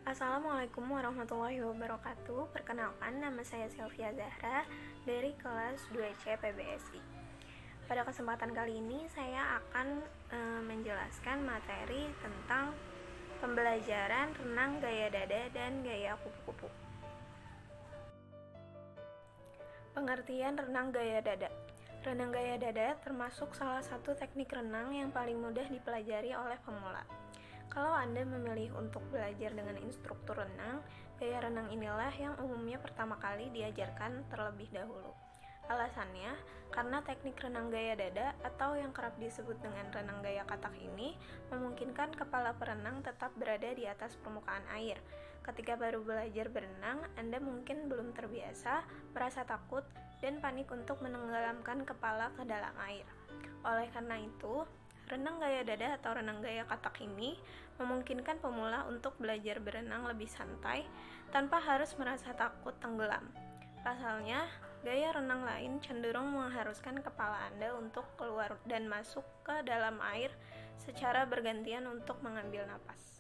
Assalamualaikum warahmatullahi wabarakatuh. Perkenalkan, nama saya Sylvia Zahra dari kelas 2C PBSI. Pada kesempatan kali ini saya akan menjelaskan materi tentang pembelajaran renang gaya dada dan gaya kupu-kupu. Pengertian renang gaya dada. Renang gaya dada termasuk salah satu teknik renang yang paling mudah dipelajari oleh pemula. Kalau Anda memilih untuk belajar dengan instruktur renang, gaya renang inilah yang umumnya pertama kali diajarkan terlebih dahulu. Alasannya, karena teknik renang gaya dada atau yang kerap disebut dengan renang gaya katak ini memungkinkan kepala perenang tetap berada di atas permukaan air. Ketika baru belajar berenang, Anda mungkin belum terbiasa, merasa takut, dan panik untuk menenggelamkan kepala ke dalam air. Oleh karena itu, renang gaya dada atau renang gaya katak ini memungkinkan pemula untuk belajar berenang lebih santai tanpa harus merasa takut tenggelam. Pasalnya, gaya renang lain cenderung mengharuskan kepala Anda untuk keluar dan masuk ke dalam air secara bergantian untuk mengambil napas.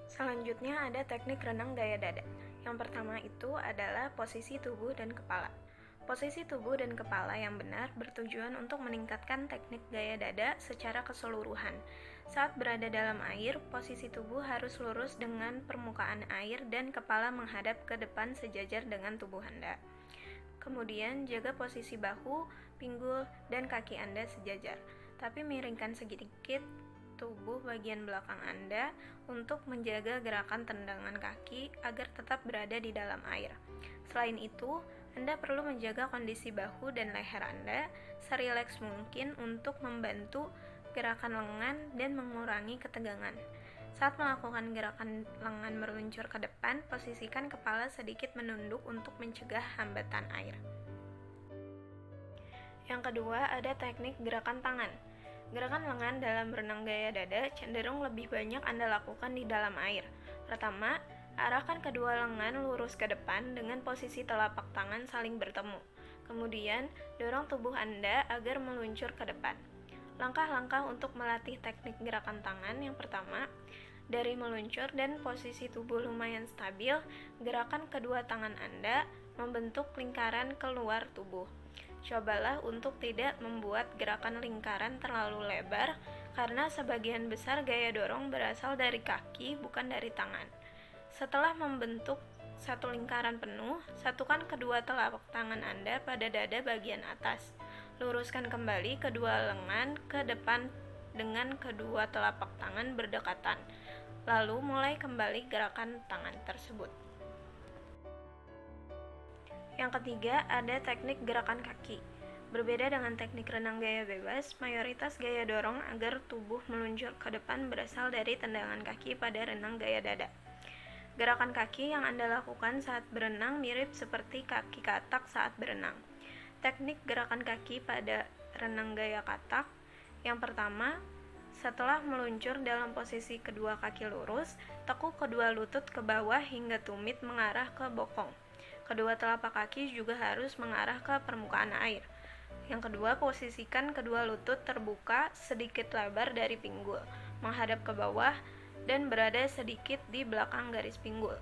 Selanjutnya ada teknik renang gaya dada. Yang pertama itu adalah posisi tubuh dan kepala. Posisi tubuh dan kepala yang benar bertujuan untuk meningkatkan teknik gaya dada secara keseluruhan. Saat berada dalam air, posisi tubuh harus lurus dengan permukaan air dan kepala menghadap ke depan sejajar dengan tubuh Anda. Kemudian, jaga posisi bahu, pinggul, dan kaki Anda sejajar, tapi miringkan sedikit tubuh bagian belakang Anda untuk menjaga gerakan tendangan kaki agar tetap berada di dalam air. Selain itu, Anda perlu menjaga kondisi bahu dan leher Anda serileks mungkin untuk membantu gerakan lengan dan mengurangi ketegangan. Saat melakukan gerakan lengan meluncur ke depan, posisikan kepala sedikit menunduk untuk mencegah hambatan air. Yang kedua, ada teknik gerakan tangan. Gerakan lengan dalam renang gaya dada cenderung lebih banyak Anda lakukan di dalam air. Pertama, arahkan kedua lengan lurus ke depan dengan posisi telapak tangan saling bertemu. Kemudian, dorong tubuh Anda agar meluncur ke depan. Langkah-langkah untuk melatih teknik gerakan tangan yang pertama, dari meluncur dan posisi tubuh lumayan stabil, gerakan kedua tangan Anda membentuk lingkaran keluar tubuh. Cobalah untuk tidak membuat gerakan lingkaran terlalu lebar, karena sebagian besar gaya dorong berasal dari kaki, bukan dari tangan. Setelah membentuk satu lingkaran penuh, satukan kedua telapak tangan Anda pada dada bagian atas. Luruskan kembali kedua lengan ke depan dengan kedua telapak tangan berdekatan. Lalu mulai kembali gerakan tangan tersebut. Yang ketiga, ada teknik gerakan kaki. Berbeda dengan teknik renang gaya bebas, mayoritas gaya dorong agar tubuh meluncur ke depan berasal dari tendangan kaki pada renang gaya dada. Gerakan kaki yang Anda lakukan saat berenang mirip seperti kaki katak saat berenang. Teknik gerakan kaki pada renang gaya katak. Yang pertama, setelah meluncur dalam posisi kedua kaki lurus, tekuk kedua lutut ke bawah hingga tumit mengarah ke bokong. Kedua telapak kaki juga harus mengarah ke permukaan air. Yang kedua, posisikan kedua lutut terbuka sedikit lebar dari pinggul, menghadap ke bawah, dan berada sedikit di belakang garis pinggul.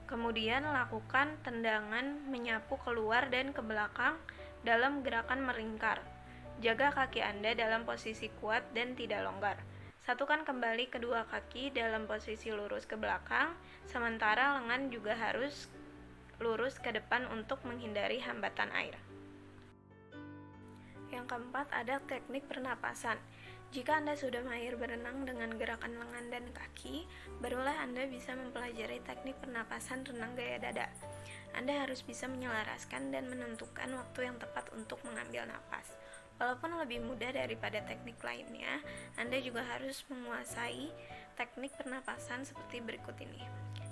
Kemudian lakukan tendangan menyapu keluar dan ke belakang dalam gerakan meringkar. Jaga kaki Anda dalam posisi kuat dan tidak longgar. Satukan kembali kedua kaki dalam posisi lurus ke belakang, sementara lengan juga harus lurus ke depan untuk menghindari hambatan air. Yang keempat, ada teknik pernapasan. Jika Anda sudah mahir berenang dengan gerakan lengan dan kaki, barulah Anda bisa mempelajari teknik pernapasan renang gaya dada. Anda harus bisa menyelaraskan dan menentukan waktu yang tepat untuk mengambil napas. Walaupun lebih mudah daripada teknik lainnya, Anda juga harus menguasai teknik pernapasan seperti berikut ini.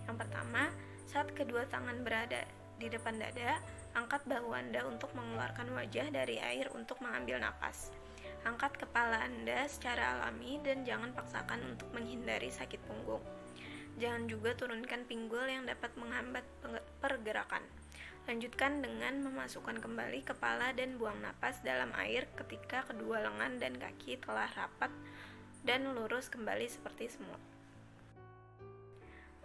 Yang pertama, saat kedua tangan berada di depan dada, angkat bahu Anda untuk mengeluarkan wajah dari air untuk mengambil napas. Angkat kepala Anda secara alami dan jangan paksakan untuk menghindari sakit punggung. Jangan juga turunkan pinggul yang dapat menghambat pergerakan. Lanjutkan dengan memasukkan kembali kepala dan buang napas dalam air ketika kedua lengan dan kaki telah rapat dan lurus kembali seperti semula.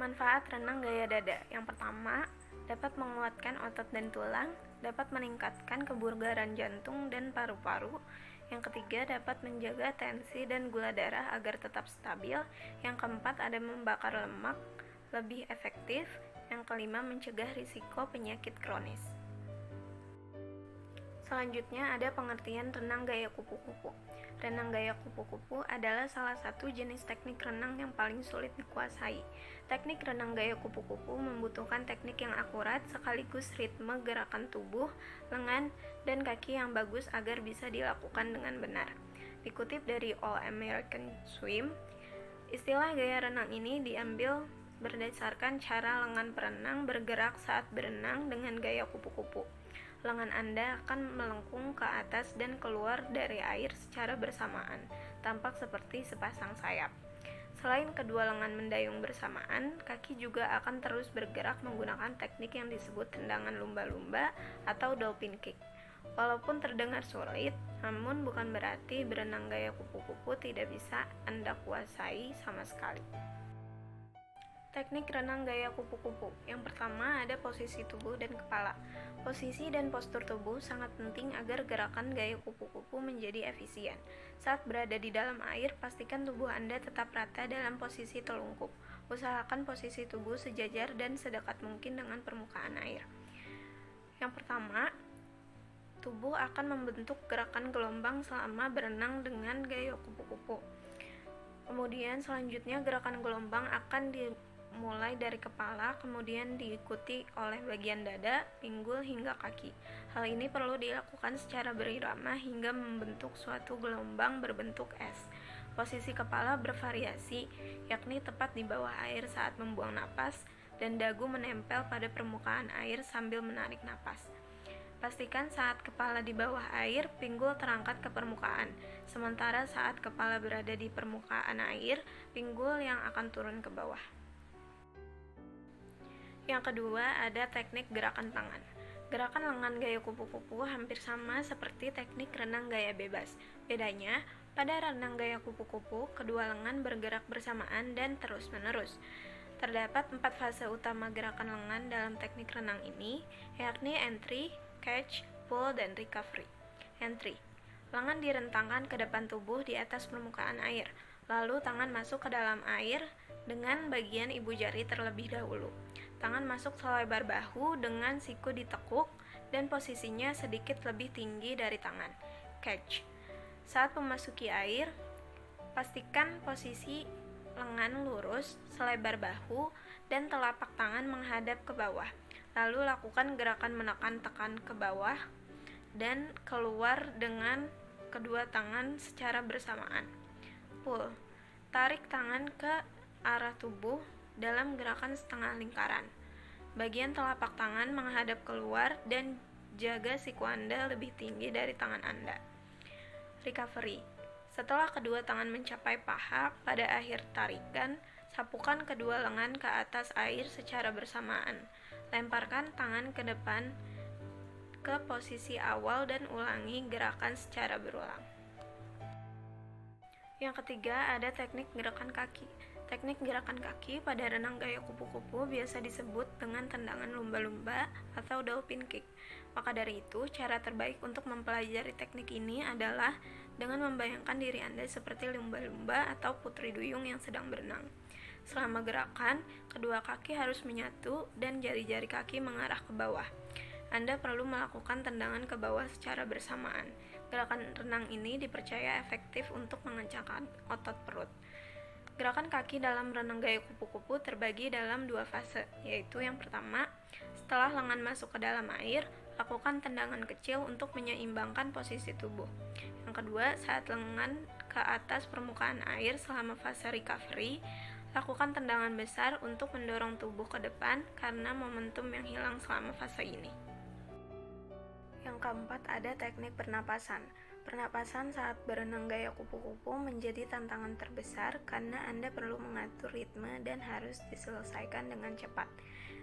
Manfaat renang gaya dada. Yang pertama, dapat menguatkan otot dan tulang, dapat meningkatkan kebugaran jantung dan paru-paru. Yang ketiga, dapat menjaga tensi dan gula darah agar tetap stabil. Yang keempat, ada membakar lemak lebih efektif. Yang kelima, mencegah risiko penyakit kronis. Selanjutnya ada pengertian renang gaya kupu-kupu. Renang gaya kupu-kupu adalah salah satu jenis teknik renang yang paling sulit dikuasai. Teknik renang gaya kupu-kupu membutuhkan teknik yang akurat sekaligus ritme gerakan tubuh, lengan, dan kaki yang bagus agar bisa dilakukan dengan benar. Dikutip dari All American Swim, istilah gaya renang ini diambil berdasarkan cara lengan perenang bergerak saat berenang dengan gaya kupu-kupu. Lengan Anda akan melengkung ke atas dan keluar dari air secara bersamaan, tampak seperti sepasang sayap. Selain kedua lengan mendayung bersamaan, kaki juga akan terus bergerak menggunakan teknik yang disebut tendangan lumba-lumba atau dolphin kick. Walaupun terdengar sulit, namun bukan berarti berenang gaya kupu-kupu tidak bisa Anda kuasai sama sekali. Teknik renang gaya kupu-kupu. Yang pertama ada posisi tubuh dan kepala. Posisi dan postur tubuh sangat penting agar gerakan gaya kupu-kupu menjadi efisien. Saat berada di dalam air, pastikan tubuh Anda tetap rata dalam posisi telungkup. Usahakan posisi tubuh sejajar dan sedekat mungkin dengan permukaan air. Yang pertama, tubuh akan membentuk gerakan gelombang selama berenang dengan gaya kupu-kupu. Kemudian selanjutnya gerakan gelombang akan dimulai dari kepala, kemudian diikuti oleh bagian dada, pinggul, hingga kaki. Hal ini perlu dilakukan secara berirama hingga membentuk suatu gelombang berbentuk S. Posisi kepala bervariasi, yakni tepat di bawah air saat membuang napas, dan dagu menempel pada permukaan air sambil menarik napas. Pastikan saat kepala di bawah air, pinggul terangkat ke permukaan, sementara saat kepala berada di permukaan air, pinggul yang akan turun ke bawah. Yang kedua, ada teknik gerakan tangan. Gerakan lengan gaya kupu-kupu hampir sama seperti teknik renang gaya bebas. Bedanya, pada renang gaya kupu-kupu, kedua lengan bergerak bersamaan dan terus-menerus. Terdapat 4 fase utama gerakan lengan dalam teknik renang ini, yakni entry, catch, pull, dan recovery. Entry. Lengan direntangkan ke depan tubuh di atas permukaan air, lalu tangan masuk ke dalam air dengan bagian ibu jari terlebih dahulu. Tangan masuk selebar bahu dengan siku ditekuk dan posisinya sedikit lebih tinggi dari tangan. Catch. Saat memasuki air, pastikan posisi lengan lurus, selebar bahu, dan telapak tangan menghadap ke bawah. Lalu lakukan gerakan menekan tekan ke bawah dan keluar dengan kedua tangan secara bersamaan. Pull. Tarik tangan ke arah tubuh dalam gerakan setengah lingkaran. Bagian telapak tangan menghadap keluar dan jaga siku Anda lebih tinggi dari tangan Anda. Recovery. Setelah kedua tangan mencapai paha, pada akhir tarikan, sapukan kedua lengan ke atas air secara bersamaan. Lemparkan tangan ke depan ke posisi awal dan ulangi gerakan secara berulang. Yang ketiga, ada teknik gerakan kaki. Teknik gerakan kaki pada renang gaya kupu-kupu biasa disebut dengan tendangan lumba-lumba atau dolphin kick. Maka dari itu, cara terbaik untuk mempelajari teknik ini adalah dengan membayangkan diri Anda seperti lumba-lumba atau putri duyung yang sedang berenang. Selama gerakan, kedua kaki harus menyatu dan jari-jari kaki mengarah ke bawah. Anda perlu melakukan tendangan ke bawah secara bersamaan. Gerakan renang ini dipercaya efektif untuk mengencangkan otot perut. Gerakan kaki dalam renang gaya kupu-kupu terbagi dalam 2 fase, yaitu yang pertama, setelah lengan masuk ke dalam air, lakukan tendangan kecil untuk menyeimbangkan posisi tubuh. Yang kedua, saat lengan ke atas permukaan air selama fase recovery, lakukan tendangan besar untuk mendorong tubuh ke depan karena momentum yang hilang selama fase ini. Yang keempat, ada teknik pernapasan. Pernapasan saat berenang gaya kupu-kupu menjadi tantangan terbesar karena Anda perlu mengatur ritme dan harus diselesaikan dengan cepat.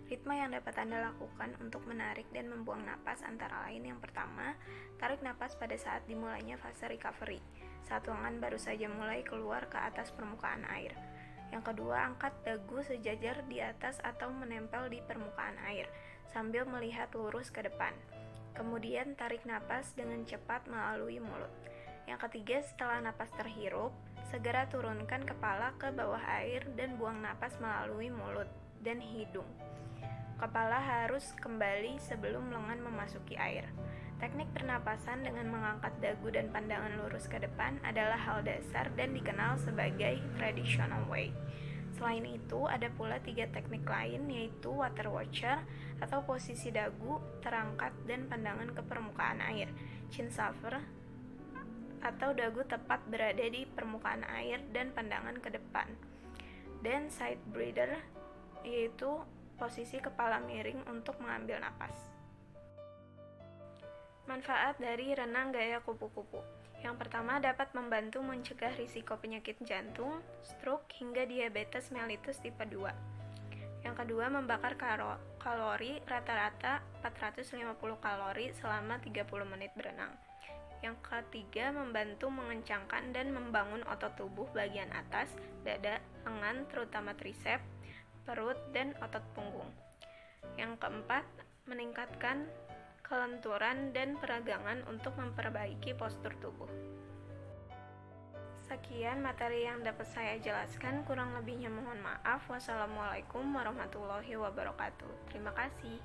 Ritme yang dapat Anda lakukan untuk menarik dan membuang napas antara lain yang pertama, tarik napas pada saat dimulainya fase recovery, saat lengan baru saja mulai keluar ke atas permukaan air. Yang kedua, angkat dagu sejajar di atas atau menempel di permukaan air sambil melihat lurus ke depan. Kemudian tarik napas dengan cepat melalui mulut. Yang ketiga, setelah napas terhirup, segera turunkan kepala ke bawah air dan buang napas melalui mulut dan hidung. Kepala harus kembali sebelum lengan memasuki air. Teknik pernapasan dengan mengangkat dagu dan pandangan lurus ke depan adalah hal dasar dan dikenal sebagai traditional way. Selain itu, ada pula 3 teknik lain, yaitu water watcher atau posisi dagu terangkat dan pandangan ke permukaan air, chin shover atau dagu tepat berada di permukaan air dan pandangan ke depan, dan side breather, yaitu posisi kepala miring untuk mengambil napas. Manfaat dari renang gaya kupu-kupu. Yang pertama, dapat membantu mencegah risiko penyakit jantung, stroke, hingga diabetes mellitus tipe 2. Yang kedua, membakar kalori rata-rata 450 kalori selama 30 menit berenang. Yang ketiga, membantu mengencangkan dan membangun otot tubuh bagian atas, dada, lengan, terutama tricep, perut, dan otot punggung. Yang keempat, meningkatkan kelenturan dan peragangan untuk memperbaiki postur tubuh. Sekian materi yang dapat saya jelaskan, kurang lebihnya mohon maaf. Wassalamualaikum warahmatullahi wabarakatuh. Terima kasih.